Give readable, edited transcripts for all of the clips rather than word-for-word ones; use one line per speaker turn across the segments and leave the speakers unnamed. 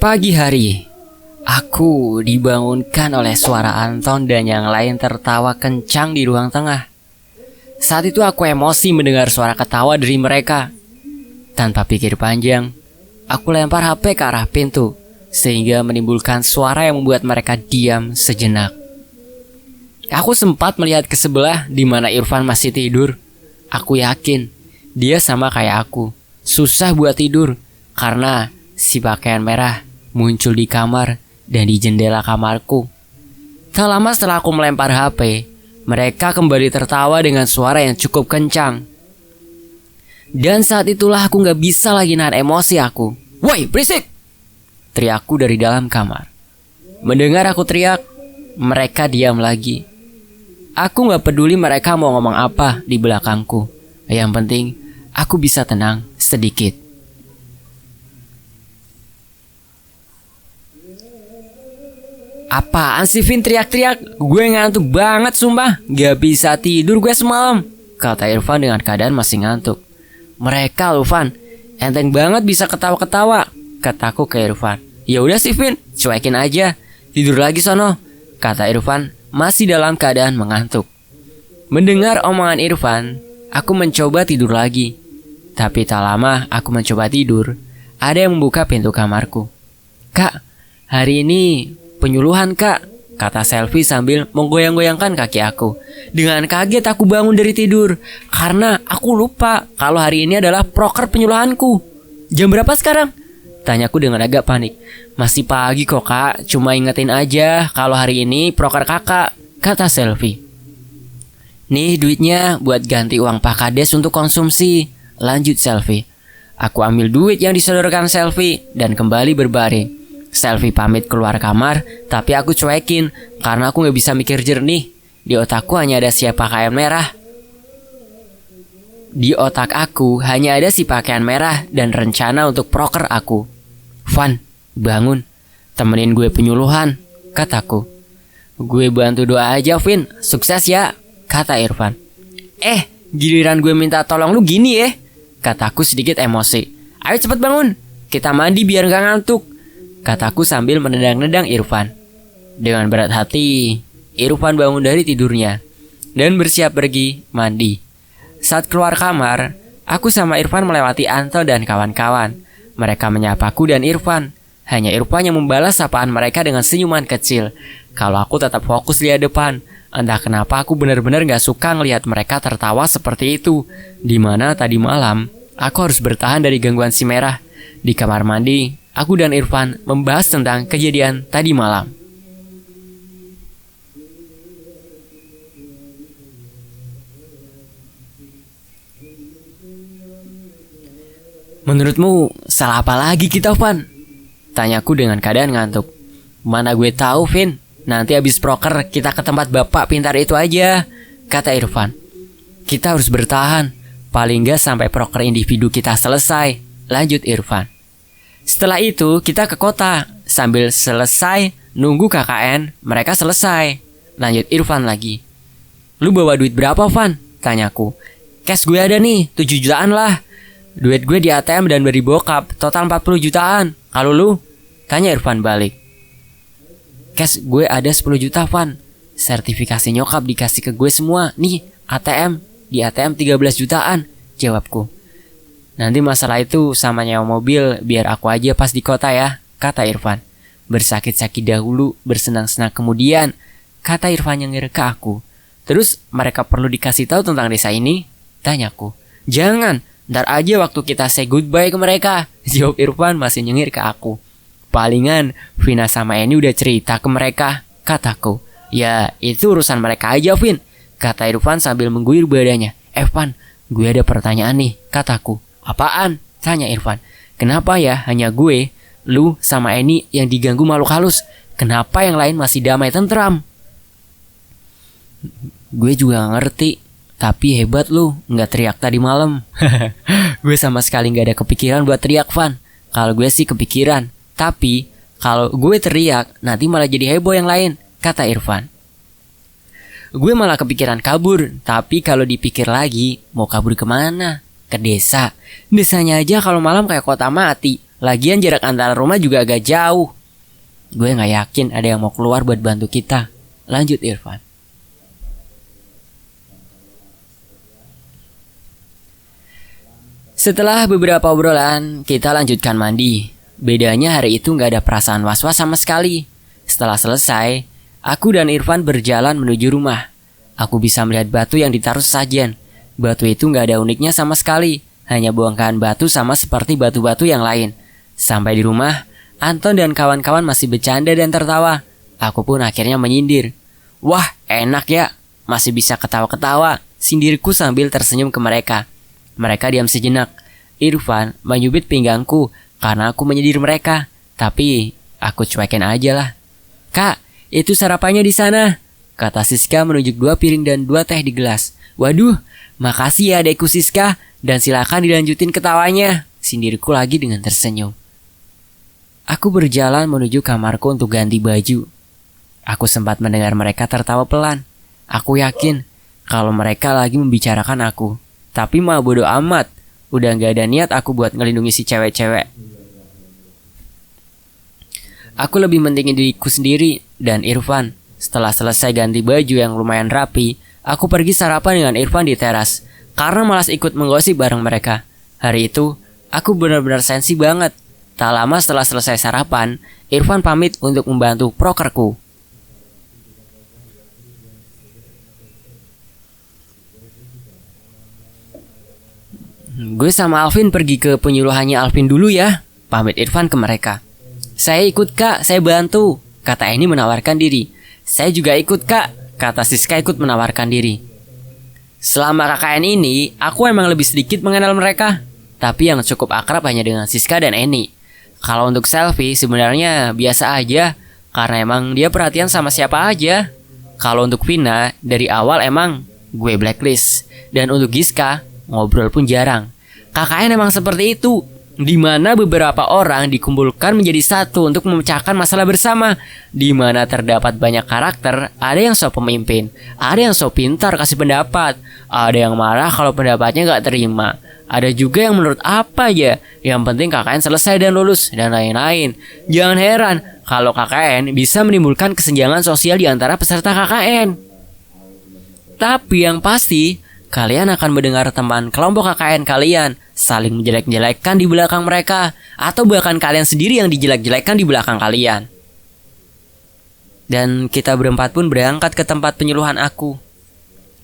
Pagi hari, aku dibangunkan oleh suara Anton dan yang lain tertawa kencang di ruang tengah. Saat itu aku emosi mendengar suara ketawa dari mereka. Tanpa pikir panjang, aku lempar HP ke arah pintu, sehingga menimbulkan suara yang membuat mereka diam sejenak. Aku sempat melihat ke sebelah di mana Irfan masih tidur. Aku yakin dia sama kayak aku, susah buat tidur karena si pakaian merah muncul di kamar dan di jendela kamarku. Tak lama setelah aku melempar HP, mereka kembali tertawa dengan suara yang cukup kencang. Dan saat itulah aku gak bisa lagi nahan emosi aku. "Woi, berisik!" teriakku dari dalam kamar. Mendengar aku teriak, mereka diam lagi. Aku gak peduli mereka mau ngomong apa di belakangku. Yang penting, aku bisa tenang sedikit. "Apaan sih Vin teriak-teriak? Gue ngantuk banget sumpah. Gak bisa tidur gue semalam," kata Irfan dengan keadaan masih ngantuk. "Mereka lu Van, enteng banget bisa ketawa-ketawa," kataku ke Irfan. "Ya udah sih Vin, cuekin aja. Tidur lagi sono," kata Irfan masih dalam keadaan mengantuk. Mendengar omongan Irfan, aku mencoba tidur lagi. Tapi tak lama aku mencoba tidur, ada yang membuka pintu kamarku. "Kak, hari ini penyuluhan kak," kata Selfie sambil menggoyang-goyangkan kaki aku. Dengan kaget aku bangun dari tidur karena aku lupa kalau hari ini adalah proker penyuluhanku. "Jam berapa sekarang?" tanyaku dengan agak panik. "Masih pagi kok kak, cuma ingetin aja kalau hari ini proker kakak," kata Selfie. "Nih duitnya buat ganti uang Pak Kades untuk konsumsi," lanjut Selfie. Aku ambil duit yang disodorkan Selfie dan kembali berbaring. Selfie pamit keluar kamar, tapi aku cuekin karena aku gak bisa mikir jernih. Di otakku hanya ada si pakaian merah. Di otak aku hanya ada si pakaian merah dan rencana untuk proker aku. "Van, bangun, temenin gue penyuluhan," kataku. "Gue bantu doa aja Vin, sukses ya," kata Irfan. Giliran gue minta tolong lu gini ya," kataku sedikit emosi. "Ayo cepet bangun, kita mandi biar gak ngantuk," kataku sambil menendang-nendang Irfan. Dengan berat hati, Irfan bangun dari tidurnya dan bersiap pergi mandi. Saat keluar kamar, aku sama Irfan melewati Anto dan kawan-kawan. Mereka menyapaku dan Irfan. Hanya Irfan yang membalas sapaan mereka dengan senyuman kecil. Kalau aku tetap fokus lihat depan. Entah kenapa aku benar-benar gak suka ngelihat mereka tertawa seperti itu. Dimana tadi malam, aku harus bertahan dari gangguan si merah. Di kamar mandi, aku dan Irfan membahas tentang kejadian tadi malam. "Menurutmu salah apa lagi kita Van?" tanyaku dengan keadaan ngantuk. "Mana gue tahu Vin, nanti abis proker kita ke tempat bapak pintar itu aja," kata Irfan. "Kita harus bertahan, paling gak sampai proker individu kita selesai," lanjut Irfan. "Setelah itu kita ke kota, sambil selesai nunggu KKN mereka selesai," lanjut Irfan lagi. "Lu bawa duit berapa Van?" tanyaku. "Cash gue ada nih, 7 jutaan lah. Duit gue di ATM dan beri bokap, total 40 jutaan. Kalau lu?" tanya Irfan balik. "Cash gue ada 10 juta Van. Sertifikasi nyokap dikasih ke gue semua. Nih ATM, di ATM 13 jutaan, jawabku. "Nanti masalah itu sama nyewa mobil biar aku aja pas di kota ya," kata Irfan. "Bersakit-sakit dahulu, bersenang-senang kemudian," kata Irfan nyengir ke aku. "Terus mereka perlu dikasih tahu tentang desa ini?" tanyaku. "Jangan, ntar aja waktu kita say goodbye ke mereka," jawab Irfan masih nyengir ke aku. "Palingan Vina sama Eni udah cerita ke mereka," kataku. "Ya itu urusan mereka aja Vin," kata Irfan sambil mengguyur badannya. "Van, gue ada pertanyaan nih," kataku. "Apaan?" tanya Irfan. "Kenapa ya hanya gue, lu sama Eni yang diganggu makhluk halus? Kenapa yang lain masih damai tentram?" "Gue juga gak ngerti, tapi hebat lu gak teriak tadi malam." "Gue sama sekali gak ada kepikiran buat teriak Van. Kalau gue sih kepikiran, tapi kalau gue teriak nanti malah jadi heboh yang lain," kata Irfan. "Gue malah kepikiran kabur, tapi kalau dipikir lagi, mau kabur kemana? Ke desa. Desanya aja kalau malam kayak kota mati. Lagian jarak antara rumah juga agak jauh. Gue gak yakin ada yang mau keluar buat bantu kita. Lanjut Irfan. Setelah beberapa obrolan, kita lanjutkan mandi. Bedanya hari itu gak ada perasaan was-was sama sekali. Setelah selesai, aku dan Irfan berjalan menuju rumah. Aku bisa melihat batu yang ditaruh sesajen. Batu itu gak ada uniknya sama sekali. Hanya bongkahan batu sama seperti batu-batu yang lain. Sampai di rumah, Anton dan kawan-kawan masih bercanda dan tertawa. Aku pun akhirnya menyindir. Wah, enak ya, masih bisa ketawa-ketawa, sindirku sambil tersenyum ke mereka. Mereka diam sejenak. Irfan menyubit pinggangku karena aku menyindir mereka. Tapi aku cuekin aja lah. Kak, itu sarapannya di sana, kata Siska menunjuk 2 piring dan 2 teh di gelas. Waduh, makasih ya adekku Siska, dan silakan dilanjutin ketawanya, sindirku lagi dengan tersenyum. Aku berjalan menuju kamarku untuk ganti baju. Aku sempat mendengar mereka tertawa pelan. Aku yakin kalau mereka lagi membicarakan aku. Tapi mah bodo amat. Udah gak ada niat aku buat ngelindungi si cewek-cewek. Aku lebih mentingin diriku sendiri dan Irfan. Setelah selesai ganti baju yang lumayan rapi, aku pergi sarapan dengan Irfan di teras. Karena malas ikut menggosip bareng mereka. Hari itu, aku benar-benar sensi banget. Tak lama setelah selesai sarapan, Irfan pamit untuk membantu prokerku. Gue sama Alvin pergi ke penyuluhannya Alvin dulu ya, pamit Irfan ke mereka. Saya ikut kak, saya bantu, kata Eni menawarkan diri. Saya juga ikut kak, kata Siska ikut menawarkan diri. Selama KKN ini, aku emang lebih sedikit mengenal mereka. Tapi yang cukup akrab hanya dengan Siska dan Eni. Kalau untuk selfie sebenarnya biasa aja, karena emang dia perhatian sama siapa aja. Kalau untuk Vina, dari awal emang gue blacklist. Dan untuk Giska, ngobrol pun jarang. KKN emang seperti itu, di mana beberapa orang dikumpulkan menjadi satu untuk memecahkan masalah bersama. Di mana terdapat banyak karakter, ada yang sok pemimpin, ada yang sok pintar kasih pendapat, ada yang marah kalau pendapatnya gak terima, ada juga yang menurut apa aja, yang penting KKN selesai dan lulus, dan lain-lain. Jangan heran kalau KKN bisa menimbulkan kesenjangan sosial di antara peserta KKN. Tapi yang pasti, kalian akan mendengar teman kelompok KKN kalian saling menjelek-jelekkan di belakang mereka, atau bahkan kalian sendiri yang dijelek-jelekkan di belakang kalian. Dan kita berempat pun berangkat ke tempat penyuluhan aku,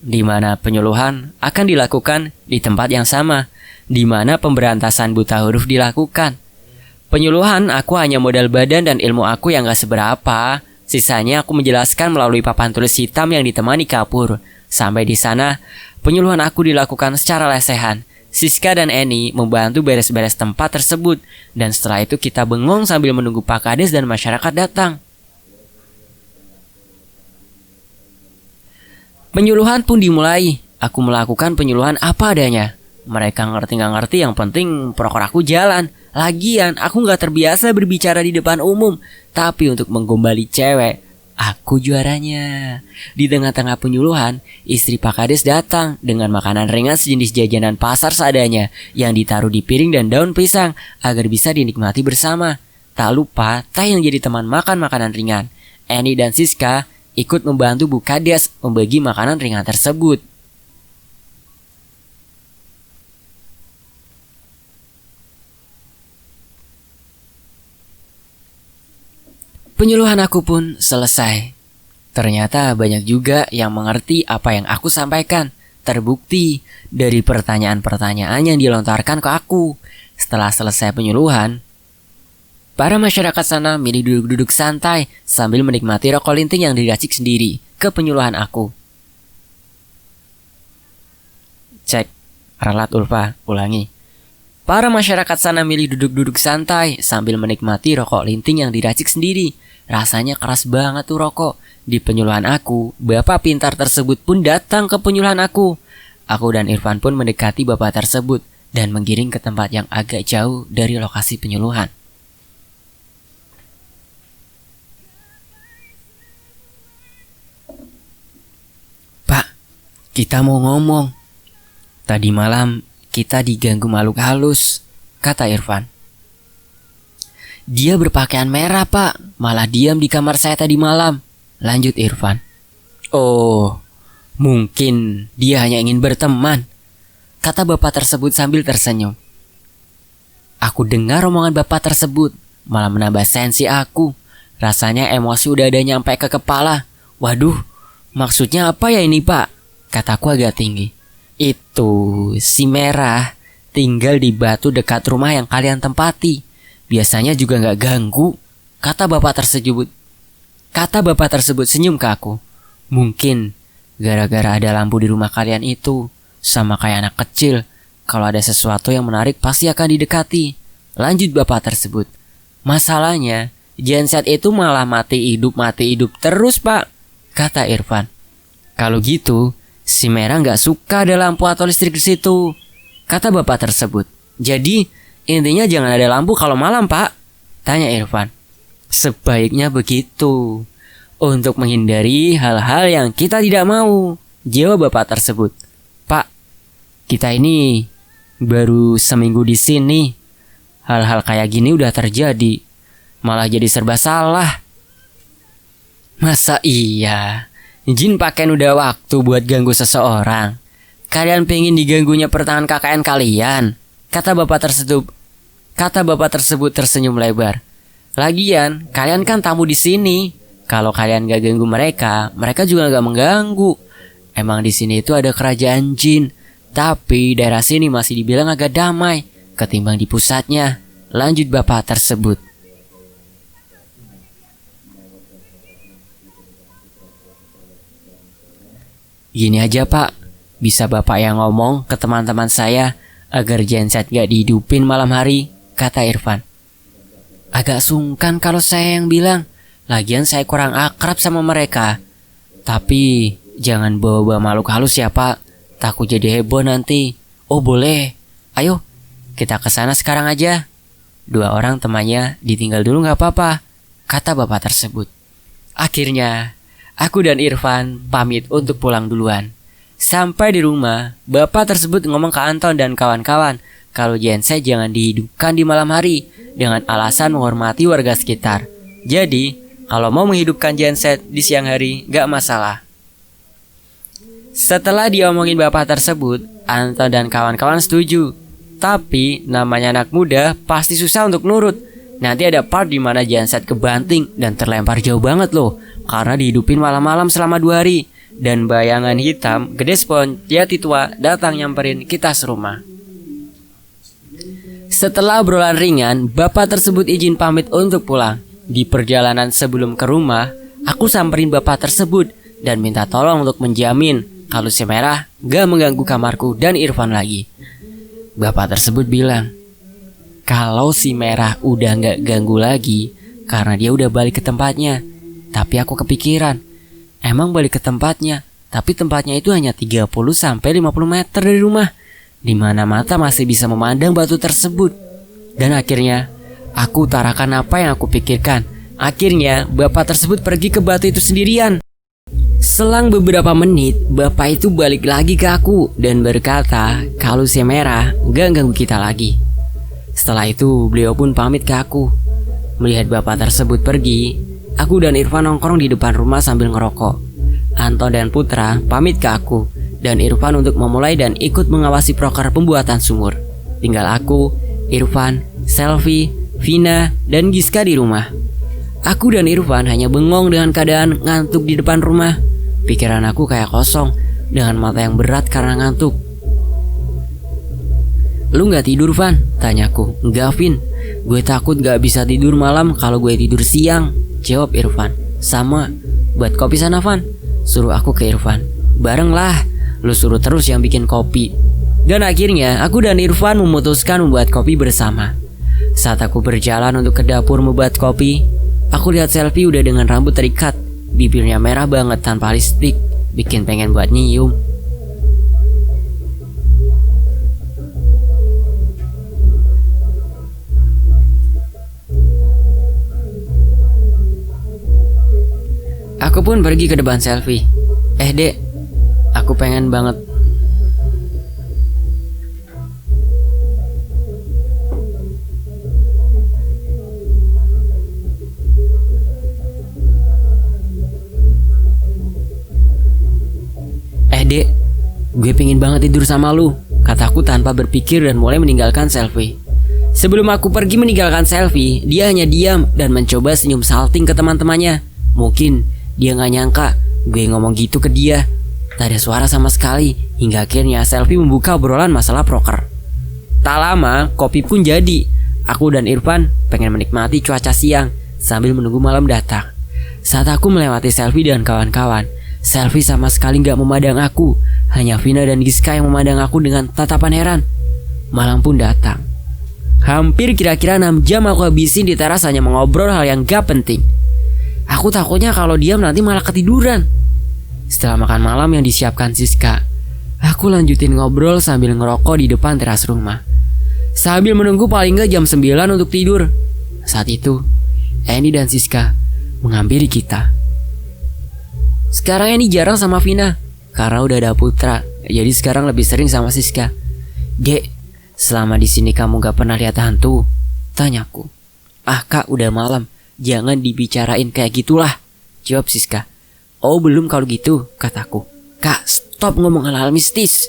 di mana penyuluhan akan dilakukan di tempat yang sama, di mana pemberantasan buta huruf dilakukan. Penyuluhan aku hanya modal badan dan ilmu aku yang gak seberapa. Sisanya aku menjelaskan melalui papan tulis hitam yang ditemani kapur. Sampai di sana, penyuluhan aku dilakukan secara lesehan. Siska dan Eni membantu beres-beres tempat tersebut. Dan setelah itu kita bengong sambil menunggu Pak Kades dan masyarakat datang. Penyuluhan pun dimulai. Aku melakukan penyuluhan apa adanya. Mereka ngerti gak ngerti, yang penting proker aku jalan. Lagian aku gak terbiasa berbicara di depan umum. Tapi untuk menggombali cewek, aku juaranya. Di tengah-tengah penyuluhan, istri Pak Kades datang dengan makanan ringan sejenis jajanan pasar seadanya yang ditaruh di piring dan daun pisang agar bisa dinikmati bersama. Tak lupa teh yang jadi teman makan makanan ringan. Eni dan Siska ikut membantu Bu Kades membagi makanan ringan tersebut. Penyuluhan aku pun selesai. Ternyata banyak juga yang mengerti apa yang aku sampaikan. Terbukti dari pertanyaan-pertanyaan yang dilontarkan ke aku. Setelah selesai penyuluhan, para masyarakat sana milih duduk-duduk santai sambil menikmati rokok linting yang diracik sendiri ke penyuluhan aku. Cek, ralat Ulfa, ulangi. Para masyarakat sana milih duduk-duduk santai sambil menikmati rokok linting yang diracik sendiri. Rasanya keras banget tuh rokok. Di penyuluhan aku, bapak pintar tersebut pun datang ke penyuluhan aku. Aku dan Irfan pun mendekati bapak tersebut dan menggiring ke tempat yang agak jauh dari lokasi penyuluhan. Pak, kita mau ngomong. Tadi malam kita diganggu makhluk halus, kata Irfan. Dia berpakaian merah pak, malah diam di kamar saya tadi malam, lanjut Irfan. Oh, mungkin dia hanya ingin berteman, kata bapak tersebut sambil tersenyum. Aku dengar omongan bapak tersebut, malah menambah sensi aku. Rasanya emosi udah ada nyampe ke kepala. Waduh, maksudnya apa ya ini pak? Kataku agak tinggi. Itu si merah tinggal di batu dekat rumah yang kalian tempati. Biasanya juga gak ganggu, kata bapak tersebut senyum ke aku. Mungkin gara-gara ada lampu di rumah kalian itu, sama kayak anak kecil. Kalau ada sesuatu yang menarik pasti akan didekati, lanjut bapak tersebut. Masalahnya, genset itu malah mati hidup terus pak, kata Irfan. Kalau gitu, si merah gak suka ada lampu atau listrik di situ, kata bapak tersebut. Jadi, intinya jangan ada lampu kalau malam pak, tanya Irfan. Sebaiknya begitu, untuk menghindari hal-hal yang kita tidak mau, jawab bapak tersebut. Pak, kita ini baru seminggu di sini, hal-hal kayak gini udah terjadi, malah jadi serba salah. Masa iya, jin pakai udah waktu buat ganggu seseorang? Kalian pengen diganggunya pertahanan KKN kalian, kata bapak tersebut tersenyum lebar. Lagian, kalian kan tamu di sini. Kalau kalian gak ganggu mereka, mereka juga gak mengganggu. Emang di sini itu ada kerajaan jin, tapi daerah sini masih dibilang agak damai ketimbang di pusatnya, lanjut bapak tersebut. Gini aja pak, bisa bapak yang ngomong ke teman-teman saya agar genset gak dihidupin malam hari, kata Irfan. Agak sungkan kalau saya yang bilang, lagian saya kurang akrab sama mereka. Tapi jangan bawa-bawa makhluk halus ya pak, takut jadi heboh nanti. Oh boleh, ayo kita ke sana sekarang aja. 2 orang temannya ditinggal dulu gak apa-apa, kata bapak tersebut. Akhirnya aku dan Irfan pamit untuk pulang duluan. Sampai di rumah, bapak tersebut ngomong ke Anton dan kawan-kawan kalau genset jangan dihidupkan di malam hari dengan alasan menghormati warga sekitar. Jadi, kalau mau menghidupkan genset di siang hari gak masalah. Setelah diomongin bapak tersebut, Anton dan kawan-kawan setuju. Tapi namanya anak muda pasti susah untuk nurut. Nanti ada part di mana genset kebanting dan terlempar jauh banget loh, karena dihidupin malam-malam selama 2 hari. Dan bayangan hitam gede spon jati tua datang nyamperin kita serumah. Setelah obrolan ringan, bapak tersebut izin pamit untuk pulang. Di perjalanan sebelum ke rumah, aku samperin bapak tersebut dan minta tolong untuk menjamin kalau si merah gak mengganggu kamarku dan Irfan lagi. Bapak tersebut bilang, kalau si merah udah gak ganggu lagi karena dia udah balik ke tempatnya. Tapi aku kepikiran, emang balik ke tempatnya, tapi tempatnya itu hanya 30-50 meter dari rumah, di mana mata masih bisa memandang batu tersebut. Dan akhirnya aku utarakan apa yang aku pikirkan. Akhirnya bapak tersebut pergi ke batu itu sendirian. Selang beberapa menit, bapak itu balik lagi ke aku dan berkata kalau si merah gak ganggu kita lagi. Setelah itu beliau pun pamit ke aku. Melihat bapak tersebut pergi, aku dan Irfan nongkrong di depan rumah sambil ngerokok. Anton dan Putra pamit ke aku dan Irfan untuk memulai dan ikut mengawasi proker pembuatan sumur. Tinggal aku, Irfan, Selvi, Vina, dan Giska di rumah. Aku dan Irfan hanya bengong dengan keadaan ngantuk di depan rumah. Pikiran aku kayak kosong dengan mata yang berat karena ngantuk. Lu gak tidur Van? Tanyaku. Enggak Vin, gue takut gak bisa tidur malam kalau gue tidur siang, jawab Irfan. Sama, buat kopi sana Van, suruh aku ke Irfan. Bareng lah, lu suruh terus yang bikin kopi. Dan akhirnya aku dan Irfan memutuskan membuat kopi bersama. Saat aku berjalan untuk ke dapur membuat kopi, aku lihat Selvi udah dengan rambut terikat, bibirnya merah banget tanpa lipstik, bikin pengen buat nyium. Aku pun pergi ke depan Selvi. Dek, aku pengen banget. "Dek, gue pengen banget tidur sama lu," kataku tanpa berpikir dan mulai meninggalkan selfie. Sebelum aku pergi meninggalkan selfie, dia hanya diam dan mencoba senyum salting ke teman-temannya. Mungkin dia gak nyangka gue ngomong gitu ke dia. Tak ada suara sama sekali, hingga akhirnya selfie membuka obrolan masalah proker. Tak lama, kopi pun jadi. Aku dan Irfan pengen menikmati cuaca siang sambil menunggu malam datang. Saat aku melewati selfie dan kawan-kawan, selfie sama sekali gak memandang aku. Hanya Vina dan Giska yang memandang aku dengan tatapan heran. Malam pun datang. Hampir kira-kira 6 jam aku habisin di teras hanya mengobrol hal yang gak penting. Aku takutnya kalau diam nanti malah ketiduran. Setelah makan malam yang disiapkan Siska, aku lanjutin ngobrol sambil ngerokok di depan teras rumah, sambil menunggu paling gak jam 9 untuk tidur. Saat itu Eni dan Siska menghampiri kita. Sekarang Eni jarang sama Vina karena udah ada Putra, jadi sekarang lebih sering sama Siska. "Dek, selama di sini kamu gak pernah lihat hantu?" tanyaku. "Ah kak, udah malam, jangan dibicarain kayak gitulah," jawab Siska. "Oh belum kalau gitu," kataku. "Kak, stop ngomong hal-hal mistis,"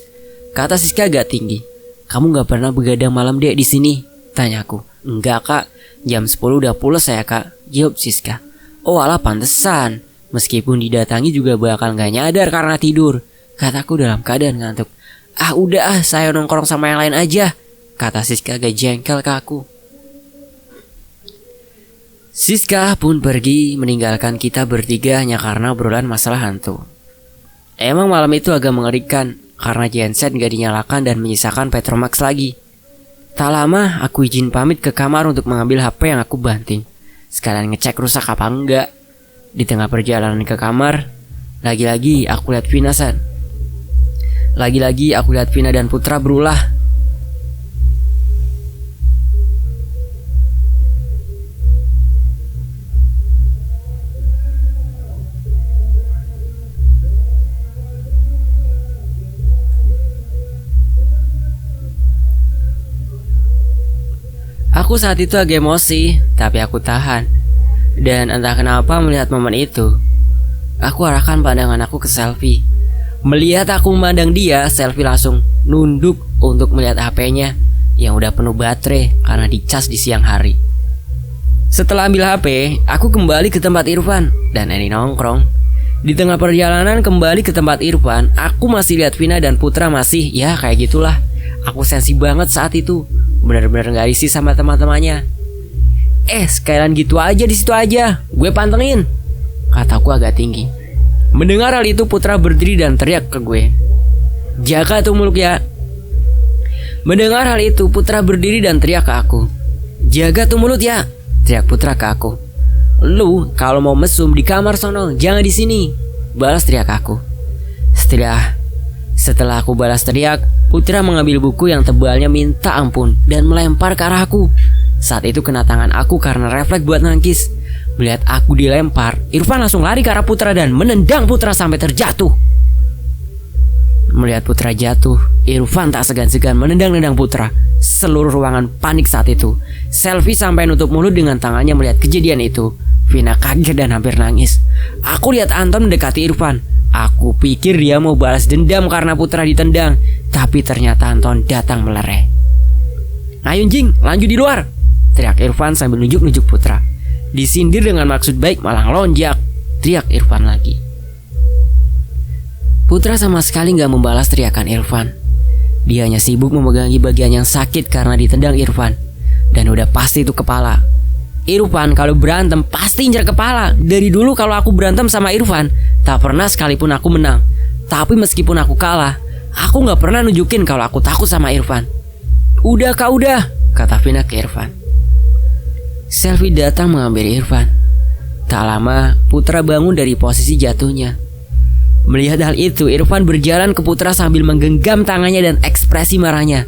kata Siska agak tinggi. "Kamu gak pernah begadang malam dek di sini?" tanyaku. "Enggak kak, jam 10 udah pulas saya kak," jawab Siska. "Oh alah pantesan, meskipun didatangi juga bakal gak nyadar karena tidur," kataku dalam keadaan ngantuk. "Ah udah saya nongkrong sama yang lain aja," kata Siska agak jengkel ke aku. Siska pun pergi meninggalkan kita bertiga hanya karena obrolan masalah hantu. Emang malam itu agak mengerikan karena genset gak dinyalakan dan menyisakan Petromax lagi. Tak lama aku izin pamit ke kamar untuk mengambil HP yang aku banting, sekalian ngecek rusak apa enggak. Di tengah perjalanan ke kamar, lagi-lagi aku lihat Vina dan Putra berulah. Aku saat itu agak emosi, tapi aku tahan. Dan entah kenapa melihat momen itu, aku arahkan pandangan aku ke selfie. Melihat aku memandang dia, selfie langsung nunduk untuk melihat HP-nya yang udah penuh baterai karena dicas di siang hari. Setelah ambil HP, aku kembali ke tempat Irfan dan Eni nongkrong. Di tengah perjalanan kembali ke tempat Irfan, aku masih lihat Vina dan Putra masih, ya kayak gitulah. Aku sensi banget saat itu, benar-benar gak risih sama teman-temannya. Sekalian gitu aja di situ aja, gue pantengin," kataku agak tinggi. Mendengar hal itu Putra berdiri dan teriak ke gue, "Jaga tuh mulut ya." Mendengar hal itu Putra berdiri dan teriak ke aku, "Jaga tuh mulut ya," teriak Putra ke aku. "Lu kalau mau mesum di kamar sono, jangan di sini," balas teriak aku. Setelah aku balas teriak, Putra mengambil buku yang tebalnya minta ampun dan melempar ke arahku. Saat itu kena tangan aku karena refleks buat nangkis. Melihat aku dilempar, Irfan langsung lari ke arah Putra dan menendang Putra sampai terjatuh. Melihat Putra jatuh, Irfan tak segan-segan menendang-nendang Putra. Seluruh ruangan panik saat itu. Selfie sampai nutup mulut dengan tangannya melihat kejadian itu. Vina kaget dan hampir nangis. Aku lihat Anton mendekati Irfan. Aku pikir dia mau balas dendam karena Putra ditendang, tapi ternyata Anton datang melerai. "Ayo Jing, lanjut di luar," teriak Irfan sambil nunjuk-nunjuk Putra. Disindir dengan maksud baik malah lonjak, teriak Irfan lagi. Putra sama sekali gak membalas teriakan Irfan. Dia hanya sibuk memegangi bagian yang sakit karena ditendang Irfan. Dan udah pasti itu kepala. Irfan kalau berantem pasti injak kepala. Dari dulu kalau aku berantem sama Irfan, tak pernah sekalipun aku menang. Tapi meskipun aku kalah, aku gak pernah nunjukin kalau aku takut sama Irfan. "Udah kak udah," kata Vina ke Irfan. Selfie datang mengambil Irfan. Tak lama Putra bangun dari posisi jatuhnya. Melihat hal itu, Irfan berjalan ke Putra sambil menggenggam tangannya dan ekspresi marahnya.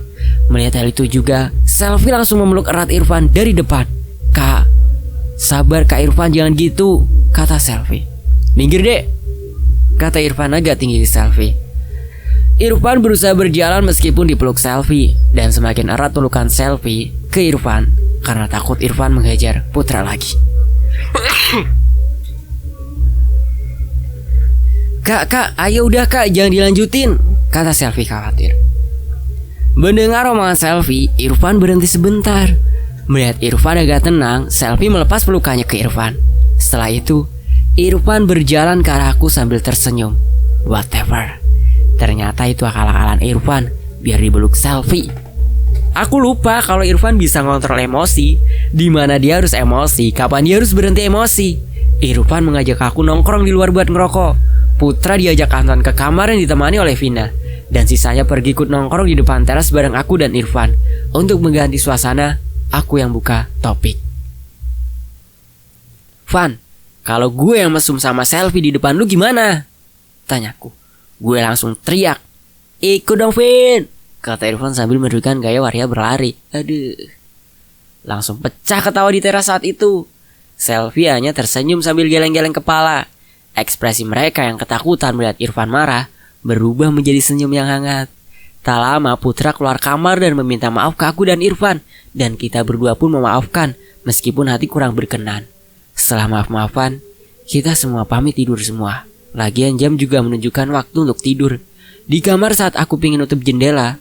Melihat hal itu juga, Selfie langsung memeluk erat Irfan dari depan. "Kak, sabar Kak Irfan, jangan gitu," kata Selfie. "Minggir dek," kata Irfan agak tinggi ke Selfie. Irfan berusaha berjalan meskipun dipeluk Selfie, dan semakin erat pelukan Selfie ke Irfan karena takut Irfan menghajar Putra lagi. Kak, ayo udah kak, jangan dilanjutin, kata Selvi khawatir. Mendengar omongan Selvi, Irfan berhenti sebentar. Melihat Irfan agak tenang, Selvi melepas pelukannya ke Irfan. Setelah itu, Irfan berjalan ke arahku sambil tersenyum. Whatever. Ternyata itu akal-akalan Irfan biar dibeluk Selvi. Aku lupa kalau Irfan bisa ngontrol emosi, di mana dia harus emosi, kapan dia harus berhenti emosi. Irfan mengajak aku nongkrong di luar buat ngerokok. Putra diajak Anton ke kamar yang ditemani oleh Vina, dan sisanya pergi ikut nongkrong di depan teras bareng aku dan Irfan. Untuk mengganti suasana, aku yang buka topik. Van, kalau gue yang mesum sama Selvi di depan lu gimana? Tanyaku. Gue langsung teriak, ikut dong Vin, kata Irfan sambil menunjukkan gaya waria berlari. Aduh. Langsung pecah ketawa di teras saat itu. Selvi hanya tersenyum sambil geleng-geleng kepala. Ekspresi mereka yang ketakutan melihat Irfan marah berubah menjadi senyum yang hangat. Tak lama Putra keluar kamar dan meminta maaf ke aku dan Irfan, dan kita berdua pun memaafkan meskipun hati kurang berkenan. Setelah maaf-maafan, kita semua pamit tidur semua. Lagian jam juga menunjukkan waktu untuk tidur. Di kamar saat aku pingin nutup jendela,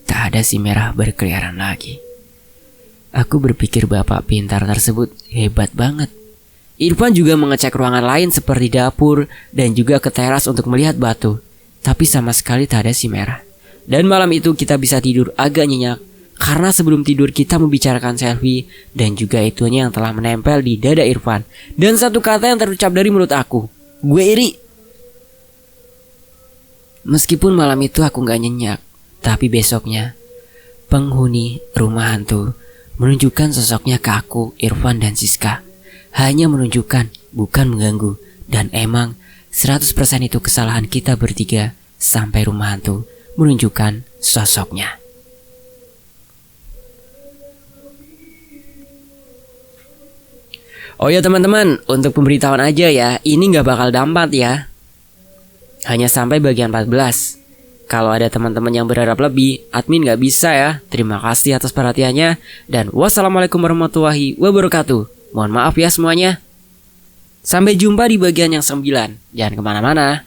tak ada si merah berkeliaran lagi. Aku berpikir bapak pintar tersebut hebat banget. Irfan juga mengecek ruangan lain seperti dapur dan juga ke teras untuk melihat batu. Tapi sama sekali tak ada si merah. Dan malam itu kita bisa tidur agak nyenyak karena sebelum tidur kita membicarakan Selvi dan juga itunya yang telah menempel di dada Irfan. Dan satu kata yang terucap dari mulut aku, gue iri. Meskipun malam itu aku gak nyenyak, tapi besoknya penghuni rumah hantu menunjukkan sosoknya ke aku, Irfan dan Siska. Hanya menunjukkan, bukan mengganggu. Dan emang 100% itu kesalahan kita bertiga sampai rumah hantu menunjukkan sosoknya. Oh ya teman-teman, untuk pemberitahuan aja ya, ini gak bakal dampak ya. Hanya sampai bagian 14. Kalau ada teman-teman yang berharap lebih, admin gak bisa ya. Terima kasih atas perhatiannya. Dan wassalamualaikum warahmatullahi wabarakatuh. Mohon maaf ya semuanya. Sampai jumpa di bagian yang 9. Jangan kemana-mana.